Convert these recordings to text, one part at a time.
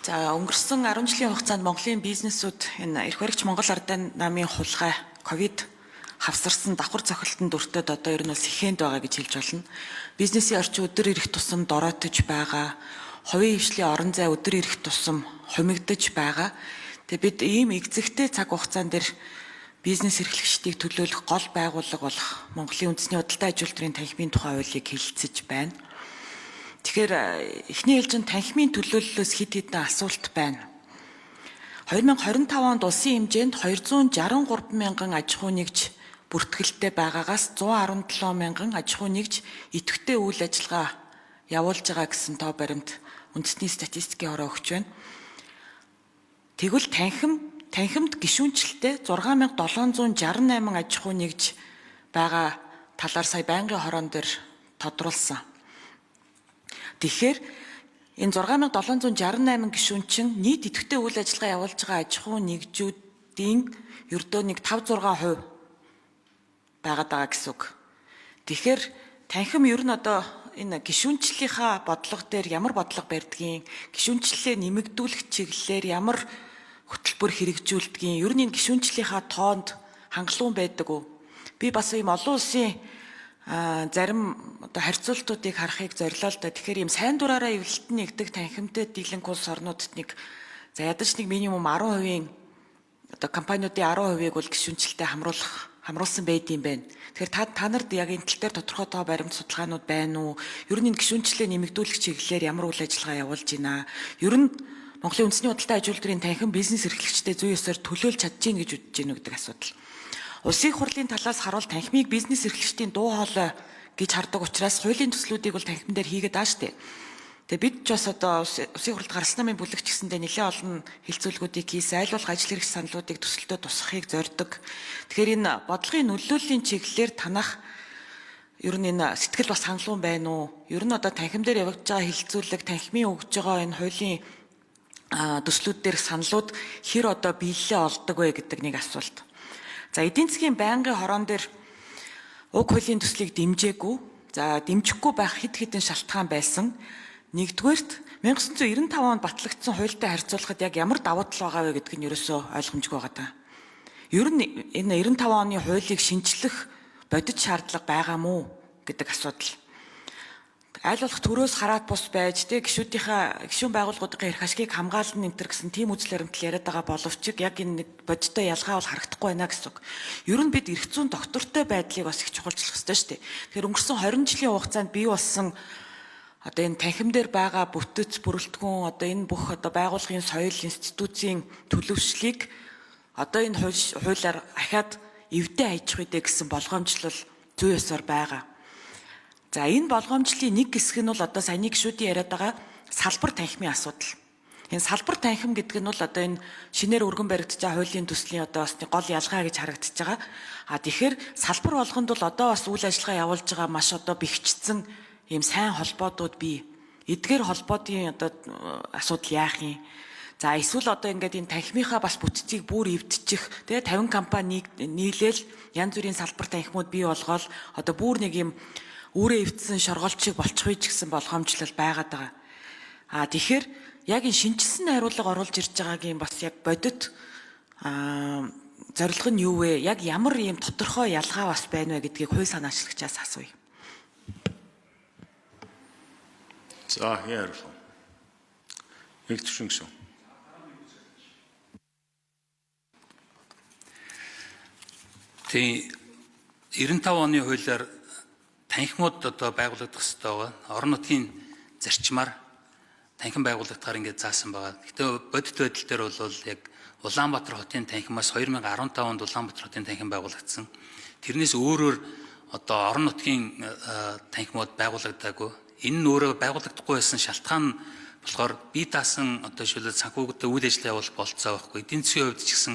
За өнгөрсөн 10 жилийн хугацаанд Монголын бизнесүүд энэ эрх баригч Монгол Ардын намын хулгай ковид хавсарсан давхар цохилтонд өртөд одоо ер нь бол сэхэнд байгаа гэж хэлж болно. Бизнесийн орчин өдөр ирэх тусам дороотож байгаа. Хувийн хвшлийн орон зай өдөр ирэх тусам хумигдж байгаа. Тэгээ бид ийм экзэгтэй цаг хугацаан дээр бизнес эрхлэгчдийг төлөөлөх гол байгууллага болох Монголын үндэсний худалдаа аж үйлдвэрийн танхимын тухай хуулийг хэлэлцэж байна. Тэгэхээр эхний ээлжинд танхимын төлөөллөөс хэд хэдэн асуулт байна. 2025 онд улсын хэмжээнд 263 мянган аж ахуй нэгж бүртгэлтэй байгаагаас 117 мянган аж ахуй нэгж идэвхтэй үйл ажиллагаа явуулж байгаа гэсэн тоо баримт үндэсний статистикийн хороо өгч байна. Тэгвэл танхимд гишүүнчлэлтэй 6768 аж ахуй нэгж байгаа талаар сая байнгын хороон дээр тодруулсан. Тэгэхээр энэ 6768 гишүүн чинь нийт идэвхтэй үйл ажиллагаа явуулж байгаа аж ахуй нэгжүүдийн ердөө нэг 5-6% байгаад байгаа гэсэн үг. Тэгэхээр танхим ер нь одоо энэ гишүүнчлэлийнхаа бодлого дээр ямар бодлого барьдгийг, гишүүнчлэлээ нэмэгдүүлэх чиглэлээр ямар хөтөлбөр хэрэгжүүлдгийг, ер нь энэ гишүүнчлэлийнхаа тоонд хангалуун байдаг уу? Би бас ийм олон улсын зарим одоо харьцуултуудыг харахыг зорилоо л да. Тэгэхээр ийм сайн дураараа эвлэлтэн нэгдэг танхимтай дийлэнх улс орнуудад нэг за ядаж нэг минимум 10% одоо компаниудын 10%-ийг бол гишүүнчлэлтэй хамруулсан байд юм байна. Тэгэхээр та нарт яг энэ тал дээр тодорхой тоо баримт судалгаанууд байна уу? Ер нь энэ гишүүнчлэлээ нэмэгдүүлэх чиглэлээр ямар үйл ажиллагаа явуулж байна? Ер нь Монголын үндэсний худалдаа аж үйлдвэрийн танхим бизнес эрхлэгчдэд зүй ёсоор төлөөлж чадж гин гэж үзэж гин гэдэг асуудал. Улсын их хурлын талаас харуул танхимыг бизнес эрхлэгчдийн дуу хоолой гэж хардаг учраас хуулийн төслүүдийг бол танхим дээр хийгээд байгаа шүү дээ. Тэгээ бид ч бас одоо улсын их хурлд гарсан намын бүлэгч гэсэндээ нэлээд олон хэлцүүлгүүдийг хийсэн, аль болох ажил хэрэгч саналуудыг төсөлтөд тусгахыг зорддог. Тэгэхээр энэ бодлогын нөлөөллийн чиглэлээр танах ер нь энэ сэтгэл бас хангалуун байна уу? Ер нь одоо танхим дээр явагдаж байгаа хэлцүүлэг, танхимын өгж байгаа энэ хуулийн төслүүд дээрх саналууд хэр одоо биелэлээ олдог вэ гэдэг нэг асуулт. За эдийн засгийн байнгын хороон дээр уг хуулийн төслийг дэмжээгүй, за дэмжихгүй байх хэд хэдэн шалтгаан байсан. Нэгдүгээрт 1995 онд батлагдсан хуультай харьцуулахад яг ямар давуу тал байгаа вэ гэдг нь ерөөсөө ойлгомжгүй байгаа даа. Ер нь энэ 95 оны хуулийг шинжлэх бодит шаардлага байгаа мó гэдэг асуудал. Аль болох төрөөс хараад бус байж гишүүн байгууллагуудын эрх ашгийг хамгаална энэ гэсэн тийм үзэл баримтал яриад байгаа боловч яг энэ нэг бодиттой ялгаа бол харагдахгүй байна гэсэн үг. Ер нь бид эрх зүйн доктортой байдлыг бас их чухалчлах хэрэгтэй шүү дээ. Тэгэхээр өнгөрсөн 20 жилийн хугацаанд бий болсон одоо энэ танхим дээр байгаа бүтэц бүрэлдэхүүн одоо энэ бүх одоо байгууллагын соёл институцийн төлөвшлийг одоо энэ хуулиар ахаад эвдээ хайчих үедээ гэсэн болгоомжлол зүй ёсоор байгаа. За энэ болгоомжлын нэг хэсэг нь бол одоо саяны гишүүдийн яриад байгаа салбар танхимын асуудал. Энэ салбар танхим гэдэг нь бол одоо энэ шинээр өргөн баригдаж байгаа хуулийн төслийн одоо бас гол ялгаа гэж харагдаж байгаа. Тэгэхээр салбар болгонд бол одоо бас үйл ажиллагаа явуулж байгаа маш одоо бэхжсэн ийм сайн холбоодууд бий. Эдгээр холбоодын одоо асуудал яах юм? За эсвэл одоо ингээд энэ танхимынхаа бас бүтцийг бүр эвдчих. Тэгээ 50 компани нийлээл янз бүрийн салбар танхимууд бий болгоол одоо бүр нэг ийм үүрээ эвдсэн шоргоолчийг болчих үе ч гэсэн болгоомжлол байгаад байгаа. Тэгэхээр яг энэ шинжилсэн хариулга оруулж ирж байгаагийн бас яг бодит зорилго нь юу вэ? Яг ямар ийм тодорхой ялгаа бас байна вэ гэдгийг хууль санаачлагчаас асууя. За яарсан. Илтгэшин гişүн. Тэгээ 95 оны хуулиар танхимууд одоо байгуулагдах хэрэгтэй байгаа. Орон нутгийн зарчмаар танхим байгуулагдахаар ингээд заасан байгаа. Гэтэ бодит байдал дээр бол яг Улаанбаатар хотын танхимаас 2015 онд Улаанбаатар хотын танхим байгуулагдсан. Тэрнээс өөрөөр одоо орон нутгийн танхимууд байгуулагдаагүй. Энэ нь өөрөө байгуулагдахгүй байсан шалтгаан болохоор бие даасан одоо шилээд санхүүгдээ үйл ажиллагаа явуулах болцоо байхгүй. Эдийн засгийн хувьд ч гэсэн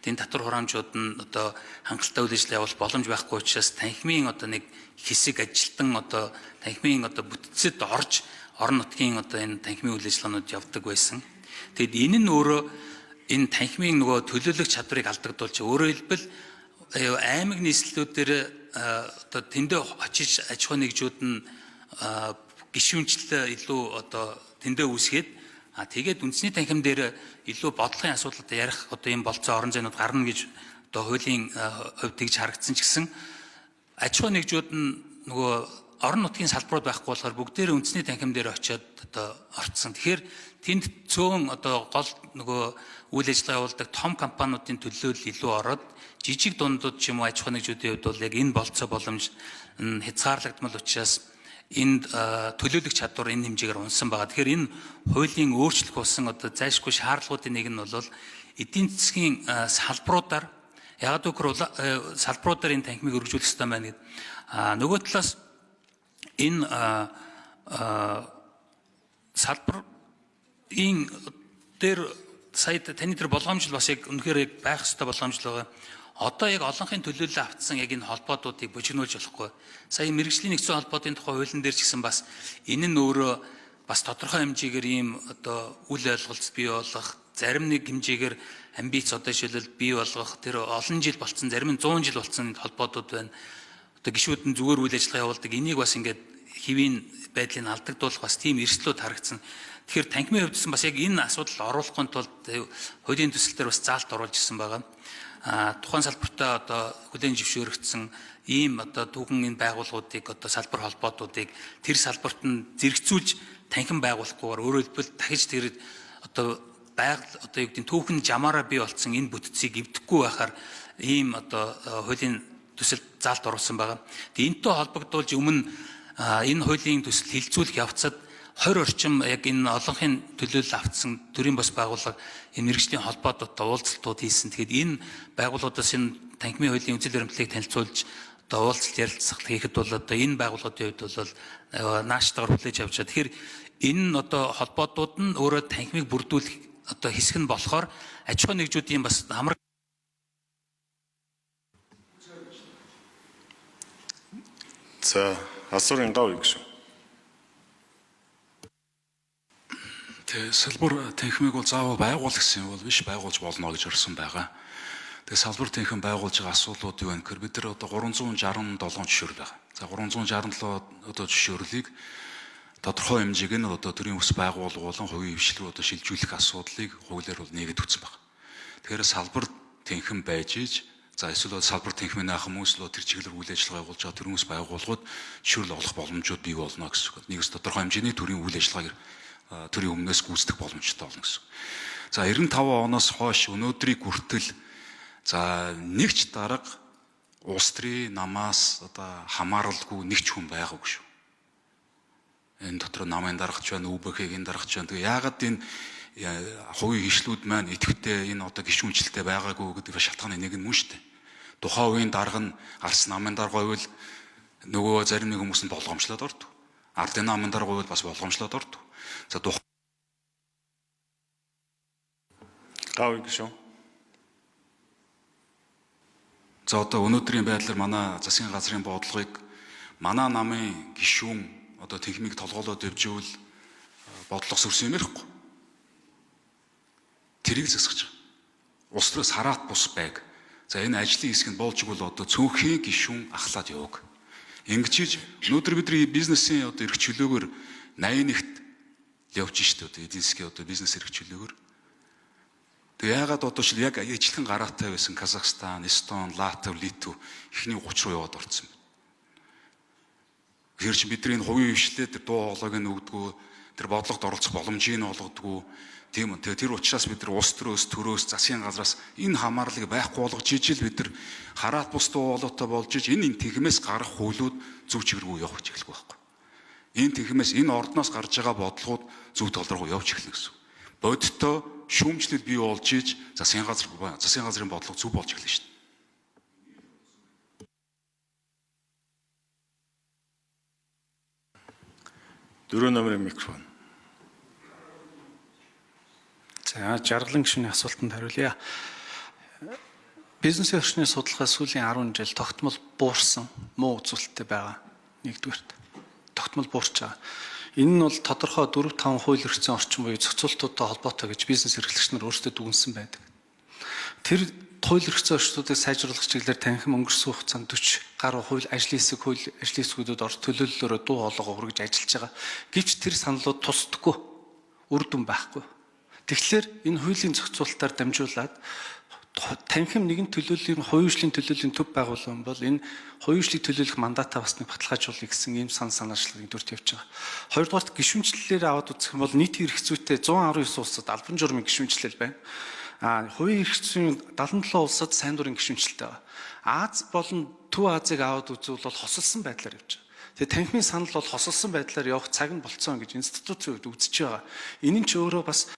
энэ татвар хураамжууд нь одоо хангалттай үйл ажиллагаа явуулах боломж байхгүй учраас танхимын одоо нэг хэсэг ажилтан одоо танхимын одоо бүтцэд орж орон нутгийн одоо энэ танхимын үйл ажиллагаанууд явдаг байсан. Тэгэд энэ нь өөрөө энэ танхимын нөгөө төлөөлөх чадварыг алдагдуулж өөрөөр хэлбэл аймаг нийслэлүүд дээр одоо тэндээ очиж аж ахуй нэгжүүд нь гишүүнчлэлээ илүү одоо тэндээ үүсгээд Тэгээд үндэсний танхим дээр илүү бодлогын асуудлууд ярих одоо ийм болцоо орон зайнууд гарна гэж одоо хуулийн хувьд тэгж харагдсан ч гэсэн аж ахуй нэгжүүд нь нөгөө орон нутгийн салбарууд байхгүй болохоор бүгдээрээ үндэсний танхим дээр очиод одоо орцсон. Тэгэхээр тэнд цөөн одоо гол нөгөө үйл ажиллагаа явуулдаг том компаниудын төлөөлөл илүү ороод жижиг дундууд ч юм уу аж ахуй нэгжүүдийн хувьд бол яг энэ болцоо боломж хязгаарлагдмал учраас энд төлөөлөх чадвар энэ хэмжээгээр унсан байгаа. Тэгэхээр энэ хуулийн өөрчлөх болсон одоо зайлшгүй шаардлагуудын нэг нь бол эдийн засгийн салбаруудаар ягаад гэвэл салбаруудаар энэ танхимыг өргөжүүлэх ёстой байна гэдэг. Нөгөө талаас энэ салбарын дээр сая таны тэр болгоомжл бас яг үнэхээр яг байх ёстой болгоомжл байгаа. Одоо яг олонхын төлөөлөл автсан яг энэ холбоодуудыг бужигнуулж болохгүй. Сая мэргэжлийн нэгдсэн холбоодын тухай хуулийн дээр ч гэсэн бас энэ нь өөрөө бас тодорхой хэмжээгээр ийм одоо үл ойлголт бий болгох, зарим нэг хэмжээгээр амбиц одоо жишээлбэл бий болгох тэр олон жил болцсон, зарим нь 100 жил болцсон холбоодууд байна. Одоо гишүүд нь зүгээр үйл ажиллагаа явуулдаг. Энийг бас ингээд хэвийн байдлыг алдагдуулах бас тийм эрсдлүүд харагдсан. Тэгэхээр танхимын хувьдсан бас яг энэ асуудал оруулахын тулд хуулийн төсөл дээр бас заалт оруулж ирсэн байгаа. Тухайн салбартаа одоо хүлээн зөвшөөрөгдсөн ийм одоо түүхэн энэ байгууллагуудыг одоо салбар холбоотуудыг тэр салбарт нь зэрэгцүүлж танхим байгуулахгүйгээр өөрөөр хэлбэл дахиж тэр одоо байгаль одоо юу гэдэг нь түүхэн жамаараа бий болцсон энэ бүтцийг эвдэхгүй байхаар ийм одоо хуулийн төсөл заалт оруулсан байгаа. Тэгээ энэтэй холбогдуулж өмнө энэ хуулийн төсөл хилцүүлэх явцад 20 орчим яг энэ олонхын төлөөлөл автсан төрийн бас байгууллага энэ мэргэжлийн холбоодуудтай уулзалтууд хийсэн. Тэгэхээр энэ байгууллагуудаас энэ танхимын хуулийн үндэслэл баримтлалыг танилцуулж одоо уулзалт ярилцлага хийхэд бол одоо энэ байгууллагуудын хувьд бол нааштайгаар хүлээж авч байгаа. Тэгэхээр энэ нь одоо холбоодууд нь өөрөө танхимыг бүрдүүлэх одоо хэсэг нь болохоор аж ахуй нэгжүүдийн бас хамраг За асуурын гав гэж. Тэгээ салбар танхимыг бол заавал байгуул гэсэн юм бол биш, байгуулж болно гэж орсон байгаа. Тэгээ салбар танхим байгуулж байгаа асуудлууд юу вэ гэхээр бид нар одоо 367 жишээл байгаа. За 367 одоо жишээрлийг тодорхой хэмжээг нь одоо төрийн ус байгууллага болон хувийн хвшлэр одоо шилжүүлэх асуудлыг хуулиар бол нэгэд өгсөн байна. Тэгэхээр салбар танхим байж иж за эсвэл салбар танхимын ах хүмүүс л тэр чиглэлээр үйл ажиллагаа явуулж байгаа төрийн ус байгууллагууд жишээл олох боломжууд бий болно гэсэн үг. Нэгс тодорхой хэмжээний төрийн үйл ажиллагааг төрийн өмнөөс гүйцэтгэх боломжтой болно гэсэн. За 95 оноос хойш өнөөдрийг хүртэл за нэгч дарга улс төрийн намаас одоо хамааралгүй нэгч хүн байгаагүй шүү. Энэ дотор намын даргач байна, ÜБХ-ийн даргач байна. Тэгээ яагаад энэ хувийн хвшлүүд маань идэвхтэй энэ одоо гишүүнчлэлтэй байгаагүй гэдэг шалтгааны нэг нь мөн шүү дээ. Тухайн үеийн дарга нь алс намын дарга байвал нөгөө зарим нэг хүмүүс нь болгоомжлоод ордог. Ардын намын дарга байвал бас болгоомжлоод ордог. За гав гэж. За одоо өнөөдрийн байдлаар манай засгийн газрын бодлогыг манай намын гишүүн одоо танхимыг толгоолоод явжвал бодлого сүрсэн юм ярихгүй. Тэрийг засгаж байгаа. Улс төрөөс хараат бус байг. За энэ ажлын хэсэг нь болж игэл одоо цөөнхийн гишүүн ахлаад яваг. Ингэж өнөөдөр бидний бизнесийн одоо эрх чөлөөгөр 81-т явж штэ одоо эдийн засгийн одоо бизнес эрх чөлөөгөр. Тэгээ яагаад одоо ч яг ижилхэн гараатай байсан Казахстан, Эстон, Латв, Литв ихний 30 руу яваад орсон байна. Тэгэхээр чи бидний хувийн хвшлээ тэр дуу хоолойг нь өгдөггүй, тэр бодлогод оролцох боломжийг нь олгодоггүй. Тийм үү. Тэр учраас бид нар улс төрөөс засгийн газраас энэ хамаарлыг байхгүй болгож ижил бид нар хараат бус дуу хоолойтой болж иж энэ танхимээс гарах хуулиуд зөв чигээргүй явах гэж эхэлэх байхгүй. Энэ танхимээс энэ ордноос гарч байгаа бодлогууд зөв тол руу явж эхэлнэ гэсэн. Бодиттой шүүмжлэл бий болж иж засгийн газрын бодлого зөв болж эхэлнэ шүү дээ. Дөрөв номерын микрофон. За жаргалан гишүүний асуултанд хариулъя. Бизнесийн орчны судалгаа сүүлийн 10 жил тогтмол буурсан муу үзүүлэлттэй байгаа. Нэгдүгээрт тогтмол буурч байгаа. Энэ нь бол тодорхой 4-5 хууль эрхцэн орчин буюу зохицуултуудтай холбоотой гэж бизнес эрхлэгч нар өөрсдөө дүгнсэн байдаг. Тэр хууль эрхцэн орчнуудыг сайжруулах чиглэлээр танхим өнгөрсөн хугацаанд 40 гаруй хууль ажлын хэсэг хууль ажлын хэсгүүдэд орж төлөөллөөрөө дуу хоолойгоо хүргэж ажиллаж байгаа. Гэвч тэр саналууд тусдаггүй. үр дүн байхгүй. Тэгэхээр энэ хуулийн зохицуулалтаар дамжуулаад танхим нэгэн төлөөллийн хувийн хөгжлийн төлөөллийн төв байгууллагын бол энэ хувийн хөгжлийг төлөөлөх мандатаа бас нэг баталгаажуулъя гэсэн ийм санаачлагыг дүрт явж байгаа. Хоёрдугаарт гишүүнчлэлээр аваад үзэх юм бол нийтийн эрх зүйтэй 119 улсад албан журмын гишүүнчлэл байна. Хувийн эрх зүйн 77 улсад сайн дурын гишүүнчлэлтэй байгаа. Аз болон Төв Азийг аваад үзвэл бол хосолсон байдлаар явж байгаа. Тэгээ танхимын санал бол хосолсон байдлаар явах цаг нь болцсон гэж институцийн хувьд үзэж байгаа. Энэ нь ч өөрөө бас